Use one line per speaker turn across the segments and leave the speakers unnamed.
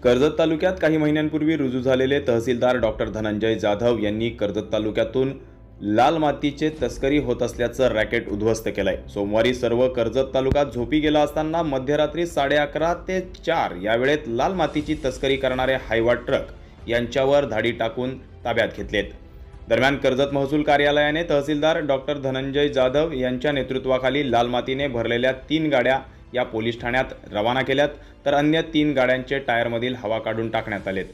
कर्जत तालुक्यात काही महिन्यांपूर्वी रुजू झालेले तहसीलदार डॉक्टर धनंजय जाधव यांनी कर्जत तालुक्यातून लाल मातीचे तस्करी होत असल्याचं रॅकेट उद्ध्वस्त केलंय। सोमवारी सर्व कर्जत तालुक्यात झोपी गेला असताना मध्यरात्री 11:30 ते 4 या वेळेत लाल मातीची तस्करी करणारे हायवा ट्रक यांच्यावर धाडी टाकून ताब्यात घेतलेत। दरम्यान कर्जत महसूल कार्यालयाने तहसीलदार डॉक्टर धनंजय जाधव यांच्या नेतृत्वाखाली लाल मातीने भरलेल्या 3 गाड्या या पोलीस ठाण्यात रवाना केल्यात, तर अन्य 3 गाड्यांचे टायरमधील हवा काढून टाकण्यात आलेत।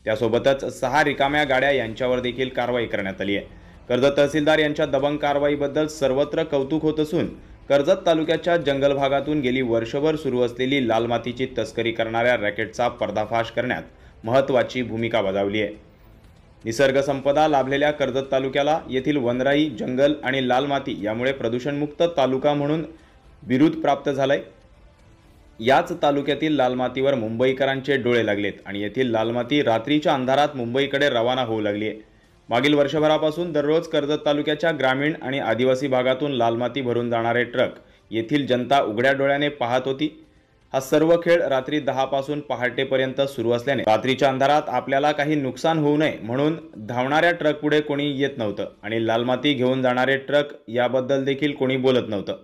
त्यासोबतच 6 रिकाम्या गाड्या यांच्यावर देखील कारवाई करण्यात आली आहे। कर्जत तहसीलदार यांच्या दबंग कारवाईबद्दल सर्वत्र कौतुक होत असून कर्जत तालुक्याच्या जंगल भागातून गेली वर्षभर सुरू असलेली लाल मातीची तस्करी करणाऱ्या रॅकेटचा पर्दाफाश करण्यात महत्त्वाची भूमिका बजावली आहे। निसर्ग संपदा लाभलेल्या कर्जत तालुक्याला येथील वनराई, जंगल आणि लाल माती यामुळे प्रदूषणमुक्त तालुका म्हणून बिरुद प्राप्त झालंय। याच तालुक्यातील लाल मातीवर मुंबईकरांचे डोळे लागलेत आणि येथील लाल माती रात्रीच्या अंधारात मुंबईकडे रवाना होऊ लागली आहे। मागील वर्षभरापासून दररोज कर्जत तालुक्याच्या ग्रामीण आणि आदिवासी भागातून लाल माती भरून जाणारे ट्रक येथील जनता उघड्या डोळ्याने पाहत होती। हा सर्व खेळ रात्री 10 पासून पहाटेपर्यंत सुरू असल्याने रात्रीच्या अंधारात आपल्याला काही नुकसान होऊ नये म्हणून धावणाऱ्या ट्रक पुढे कोणी येत नव्हतं आणि लाल माती घेऊन जाणारे ट्रक याबद्दल देखील कोणी बोलत नव्हतं।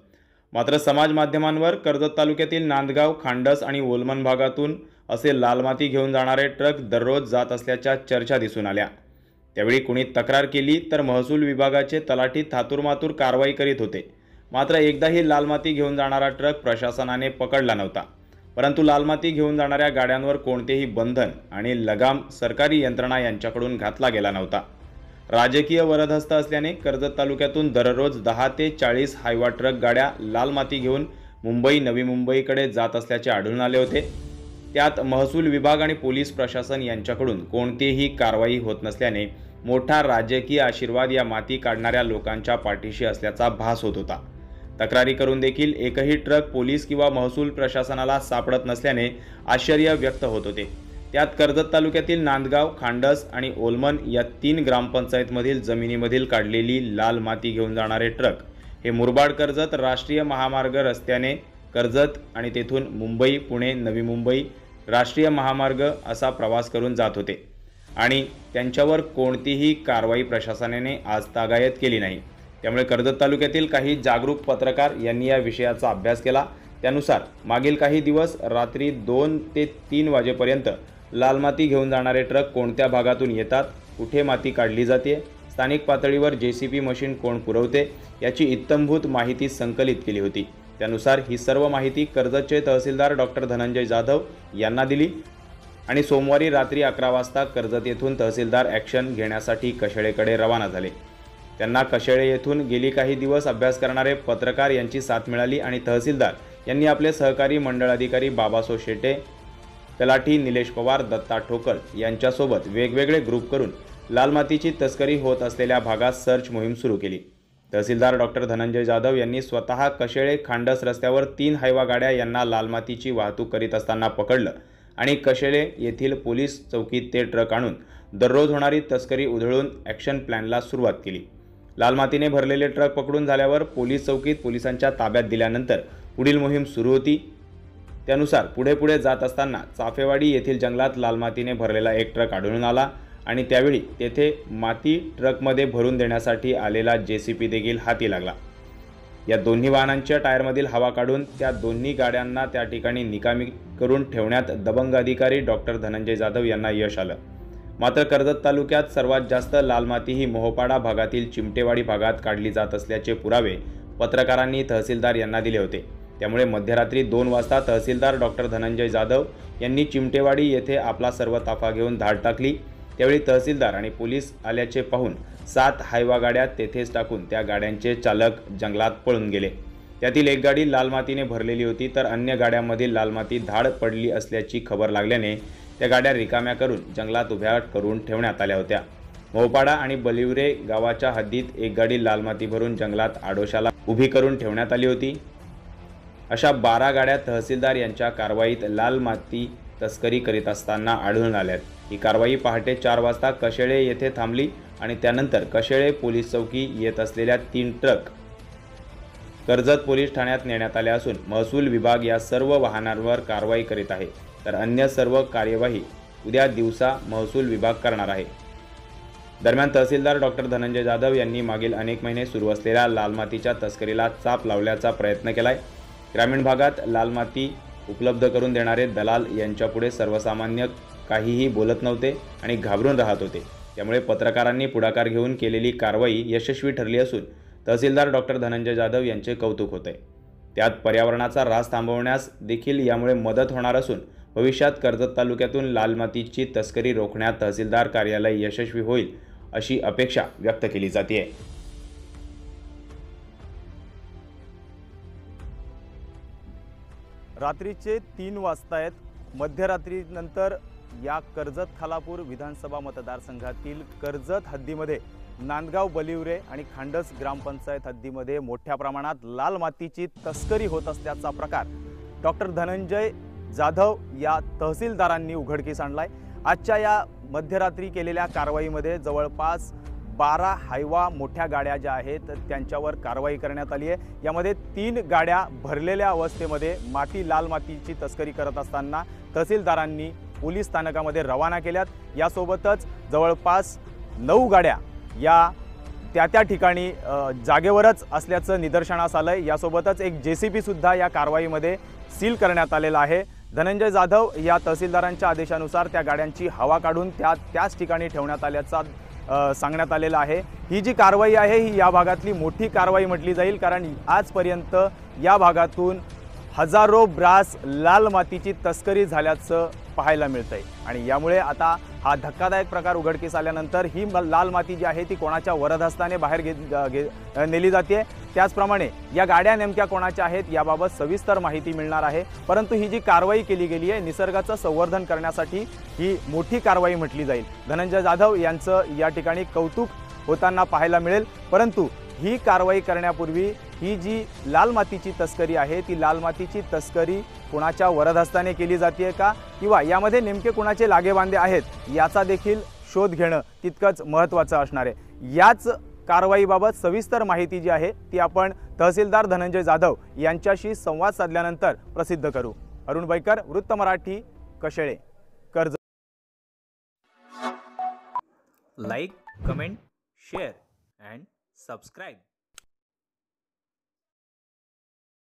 मात्र समाज माध्यमांवर कर्जत तालुक्यातील नांदगाव, खांडस आणि ओलमन भागातून असे लाल माती घेऊन जाणारे ट्रक दररोज जात असल्याच्या चर्चा दिसून आल्या। त्यावेळी कोणी तक्रार केली तर महसूल विभागाचे तलाठी थातुरमातुर कारवाई करीत होते। मात्र एकदाही लाल माती घेऊन जाणारा ट्रक प्रशासनाने पकडला नव्हता। परंतु लाल माती घेऊन जाणाऱ्या गाड्यांवर कोणतेही बंधन आणि लगाम सरकारी यंत्रणा यांच्याकडून घातला गेला नव्हता। राजकीय वरदहस्त असल्याने कर्जत तालुक्यातून दररोज 10 ते 40 हायवा ट्रक गाड्या लाल माती घेऊन मुंबई, नवी मुंबईकडे जात असल्याचे आढळून आले होते। त्यात महसूल विभाग आणि पोलीस प्रशासन यांच्याकडून कोणतीही कारवाई होत नसल्याने मोठा राजकीय आशीर्वाद या माती काढणाऱ्या लोकांच्या पाठीशी असल्याचा भास होत होता। तक्रारी करून देखील एकही ट्रक पोलीस किंवा महसूल प्रशासनाला सापडत नसल्याने आश्चर्य व्यक्त होत होते। त्यात कर्जत तालुक्यातील नांदगाव, खांडस आणि ओलमन या 3 ग्रामपंचायतमधील जमिनीमधील काढलेली लाल माती घेऊन जाणारे ट्रक हे मुरबाड कर्जत राष्ट्रीय महामार्ग रस्त्याने कर्जत आणि तेथून मुंबई, पुणे, नवी मुंबई राष्ट्रीय महामार्ग असा प्रवास करून जात होते आणि त्यांच्यावर कोणतीही कारवाई प्रशासनाने आजतागायत केली नाही। त्यामुळे कर्जत तालुक्यातील काही जागरूक पत्रकार यांनी या विषयाचा अभ्यास केला। त्यानुसार मागील काही दिवस रात्री 2 ते 3 वाजेपर्यंत लाल माती घेऊन जाणारे ट्रक कोणत्या भागातून येतात, कुठे माती काढली जाते, स्थानिक पातळीवर JCB मशीन कोण पुरवते याची इत्थंभूत माहिती संकलित केली होती। त्यानुसार ही सर्व माहिती कर्जतचे तहसीलदार डॉक्टर धनंजय जाधव यांना दिली आणि सोमवारी रात्री 11 वाजता कर्जत येथून तहसीलदार ॲक्शन घेण्यासाठी कशेळेकडे रवाना झाले। त्यांना कशेळे येथून गेली काही दिवस अभ्यास करणारे पत्रकार यांची साथ मिळाली आणि तहसीलदार यांनी आपले सहकारी मंडळ अधिकारी बाबासो शेटे, तलाठी निलेश पवार, दत्ता ठोकळ यांच्यासोबत वेगवेगळे ग्रुप करून लाल मातीची तस्करी होत असलेल्या भागात सर्च मोहीम सुरू केली। तहसीलदार डॉक्टर धनंजय जाधव यांनी स्वतः कशेळे खांडस रस्त्यावर 3 हायवा गाड्या यांना लाल मातीची वाहतूक करीत असताना पकडलं आणि कशेळे येथील पोलीस चौकीत ते ट्रक आणून दररोज होणारी तस्करी उधळून ॲक्शन प्लॅनला सुरुवात केली। लाल मातीने भरलेले ट्रक पकडून झाल्यावर पोलीस चौकीत पोलिसांच्या ताब्यात दिल्यानंतर पुढील मोहीम सुरू होती। त्यानुसार पुढे जात असताना चाफेवाडी येथील जंगलात लाल मातीने भरलेला एक ट्रक आढळून आला आणि त्यावेळी तेथे माती ट्रकमध्ये भरून देण्यासाठी आलेला JCB देखील हाती लागला। या दोन्ही वाहनांच्या टायरमधील हवा काढून त्या दोन्ही गाड्यांना त्या ठिकाणी निकामी करून ठेवण्यात दबंग अधिकारी डॉक्टर धनंजय जाधव यांना यश आलं। मात्र कर्जत तालुक्यात सर्वात जास्त लाल माती ही मोहोपाडा भागातील चिमटेवाडी भागात काढली जात असल्याचे पुरावे पत्रकारांनी तहसीलदार यांना दिले होते। त्यामुळे मध्यरात्री 2 वाजता तहसीलदार डॉक्टर धनंजय जाधव यांनी चिमटेवाडी येथे आपला सर्व ताफा घेऊन धाड टाकली। त्यावेळी तहसीलदार आणि पोलीस आल्याचे पाहून 7 हायवा गाड्या तेथेच टाकून त्या गाड्यांचे चालक जंगलात पळून गेले। त्यातील एक गाडी लाल मातीने भरलेली होती, तर अन्य गाड्यांमधील लाल माती धाड पडली असल्याची खबर लागल्याने त्या गाड्या रिकाम्या करून जंगलात उभ्या करून ठेवण्यात आल्या होत्या। मोहोपाडा आणि बलिवरे गावाच्या हद्दीत एक गाडी लाल माती भरून जंगलात आडोशाला उभी करून ठेवण्यात आली होती। अशा 12 गाड्या तहसीलदार यांच्या कारवाईत लाल माती तस्करी करीत असताना आढळून आल्यात। ही कारवाई पहाटे 4 वाजता कशेळे येथे थांबली आणि त्यानंतर कशेळे पोलीस चौकी येत असलेल्या 3 ट्रक कर्जत पोलीस ठाण्यात नेण्यात आले असून महसूल विभाग या सर्व वाहनांवर कारवाई करीत आहे। तर अन्य सर्व कार्यवाही उद्या दिवसा महसूल विभाग करणार आहे। दरम्यान तहसीलदार डॉक्टर धनंजय जाधव यांनी मागील अनेक महिने सुरू असलेल्या लाल मातीच्या तस्करीला चाप लावण्याचा प्रयत्न केलाय। ग्रामीण भागात लाल माती उपलब्ध करून देणारे दलाल यांच्यापुढे सर्वसामान्य काहीही बोलत नव्हते आणि घाबरून राहत होते। त्यामुळे पत्रकारांनी पुढाकार घेऊन केलेली कारवाई यशस्वी ठरली असून तहसीलदार डॉक्टर धनंजय जाधव यांचे कौतुक होते। त्यात पर्यावरणाचा ऱ्हास थांबवण्यास देखील यामुळे मदत होणार असून भविष्यात कर्जत तालुक्यातून लाल मातीची तस्करी रोखण्यात तहसीलदार कार्यालय यशस्वी होईल अशी अपेक्षा व्यक्त केली जाते।
रात्रीचे 3 वाजतायत। मध्यरात्रीनंतर या कर्जत खालापूर विधानसभा मतदारसंघातील कर्जत हद्दीमध्ये नांदगाव बलिवरे आणि खांडस ग्रामपंचायत हद्दीमध्ये मोठ्या प्रमाणात लाल मातीची तस्करी होत असल्याचा प्रकार डॉक्टर धनंजय जाधव या तहसीलदारांनी उघडकीस आणलाय। आजच्या या मध्यरात्री केलेल्या कारवाईमध्ये जवळपास 12 हायवा मोठ्या गाड्या ज्या आहेत त्यांच्यावर कारवाई करण्यात आली आहे। यामध्ये 3 गाड्या भरलेल्या अवस्थेमध्ये लाल मातीची तस्करी करत असताना तहसीलदारांनी पोलीस स्थानकामध्ये रवाना केल्यात। यासोबतच जवळपास 9 गाड्या या त्या ठिकाणी जागेवरच असल्याचं निदर्शनास आलंय। यासोबतच एक JCB सुद्धा या कारवाईमध्ये सील करण्यात आलेला आहे। धनंजय जाधव या तहसीलदारांच्या आदेशानुसार त्या गाड्यांची हवा काढून त्याच ठिकाणी ठेवण्यात आल्याचा सांगण्यात आलेला आहे। ही जी कारवाई आहे ही या भागातली मोठी कारवाई म्हटली जाईल, कारण आजपर्यंत या भागातून हजारो ब्रास लाल मातीची तस्करी झाल्याचं पाहायला मिळतंय आणि यामुळे आता हा धक्कादायक प्रकार उघडकीस आल्यानंतर ही लाल माती जी आहे ती कोणाच्या वरदहस्ताने बाहेर नेली जाते। त्याचप्रमाणे या गाड्या नेमक्या कोणाच्या आहेत याबाबत सविस्तर माहिती मिळणार आहे। परंतु ही जी कारवाई केली गेली आहे निसर्गाचं संवर्धन करण्यासाठी ही मोठी कारवाई म्हटली जाईल। धनंजय जाधव यांचं या ठिकाणी कौतुक होताना पाहायला मिळेल। परंतु ही कारवाई करण्यापूर्वी ही जी लाल मातीची तस्करी आहे ती लाल मातीची तस्करी कोणाच्या वरदहस्ताने केली जाते का किंवा यामध्ये नेमके कोणाचे लागेबांधे आहेत याचा देखील शोध घेणं तितकंच महत्त्वाचं असणार आहे। याच कारवाईबाबत सविस्तर माहिती जी आहे ती आपण तहसीलदार धनंजय जाधव यांच्याशी संवाद साधल्यानंतर प्रसिद्ध करू। अरुण बैकर, वृत्त Marathi, Kashele, Karjat.
Like, comment, share and subscribe.